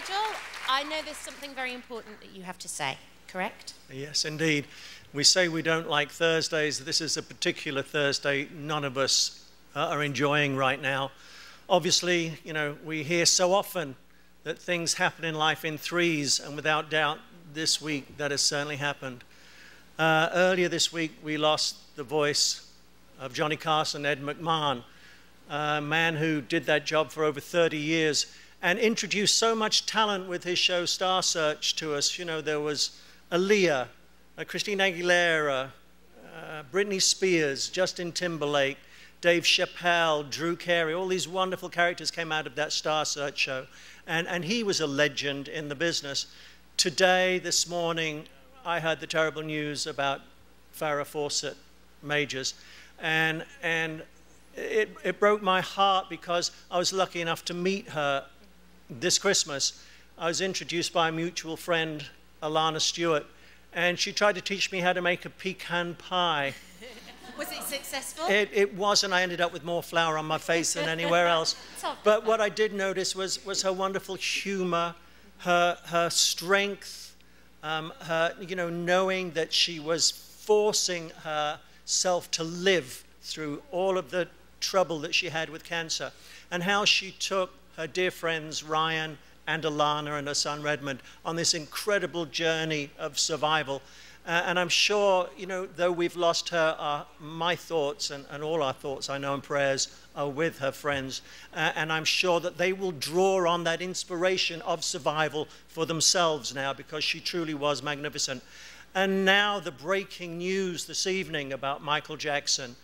Nigel, I know there's something very important that you have to say, correct? Yes, indeed. We say we don't like Thursdays. This is a particular Thursday none of us are enjoying right now. Obviously, you know, we hear so often that things happen in life in threes, and without doubt, this week that has certainly happened. Earlier this week, we lost the voice of Johnny Carson, Ed McMahon, a man who did that job for over 30 years and introduced so much talent with his show Star Search to us. You know, there was Aaliyah, Christina Aguilera, Britney Spears, Justin Timberlake, Dave Chappelle, Drew Carey, all these wonderful characters came out of that Star Search show. And he was a legend in the business. Today, this morning, I heard the terrible news about Farrah Fawcett Majors. And it broke my heart because I was lucky enough to meet her this Christmas. I was introduced by a mutual friend, Alana Stewart, and she tried to teach me how to make a pecan pie. Was it successful? It was, and I ended up with more flour on my face than anywhere else. But what I did notice was her wonderful humor, her strength, her, you know, knowing that she was forcing herself to live through all of the trouble that she had with cancer, and how she took her dear friends Ryan and Alana and her son Redmond on this incredible journey of survival. And I'm sure, you know, though we've lost her, my thoughts and all our thoughts, I know, and prayers are with her friends. And I'm sure that they will draw on that inspiration of survival for themselves now, because she truly was magnificent. And now the breaking news this evening about Michael Jackson.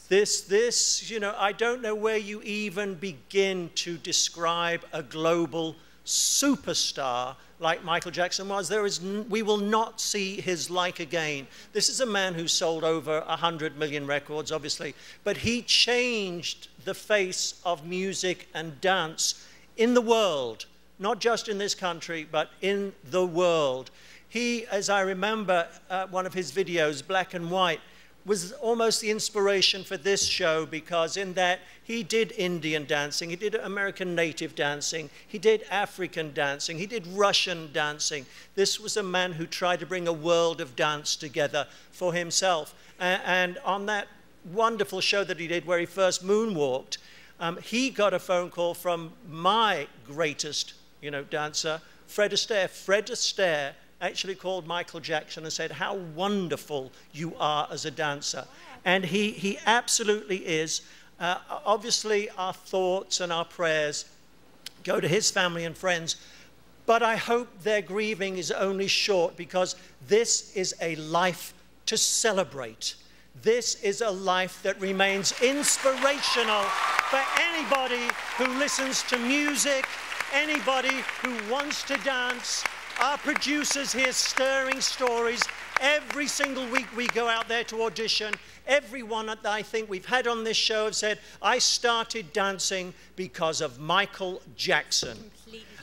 This, you know, I don't know where you even begin to describe a global superstar like Michael Jackson was. We will not see his like again. This is a man who sold over 100 million records, obviously, but he changed the face of music and dance in the world, not just in this country, but in the world. He, as I remember one of his videos, Black and White, was almost the inspiration for this show, because in that he did Indian dancing, he did American native dancing, he did African dancing, he did Russian dancing. This was a man who tried to bring a world of dance together for himself. And on that wonderful show that he did where he first moonwalked, he got a phone call from my greatest, you know, dancer, Fred Astaire. Fred Astaire actually called Michael Jackson and said how wonderful you are as a dancer. And he absolutely is. Obviously, our thoughts and our prayers go to his family and friends, but I hope their grieving is only short, because this is a life to celebrate. This is a life that remains inspirational for anybody who listens to music, anybody who wants to dance. Our producers hear stirring stories. Every single week we go out there to audition. Everyone that I think we've had on this show have said, I started dancing because of Michael Jackson.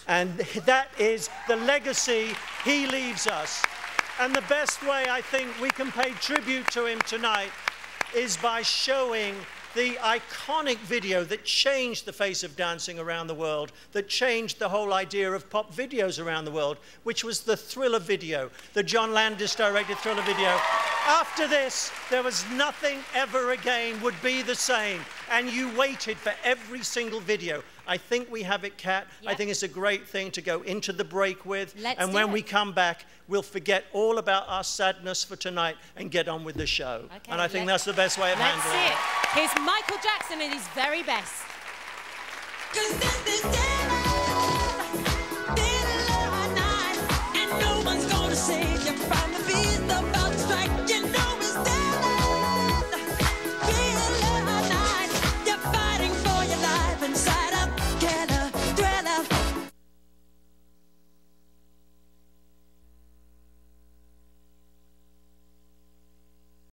And that is the legacy he leaves us. And the best way I think we can pay tribute to him tonight is by showing the iconic video that changed the face of dancing around the world, that changed the whole idea of pop videos around the world, which was the Thriller video, the John Landis directed Thriller video. After this, there was nothing ever again would be the same. And you waited for every single video. I think we have it, Kat. Yep. I think it's a great thing to go into the break with. And when we come back, we'll forget all about our sadness for tonight and get on with the show. Okay, and I think that's the best way of handling it. Here's Michael Jackson at his very best. And no one's gonna save you.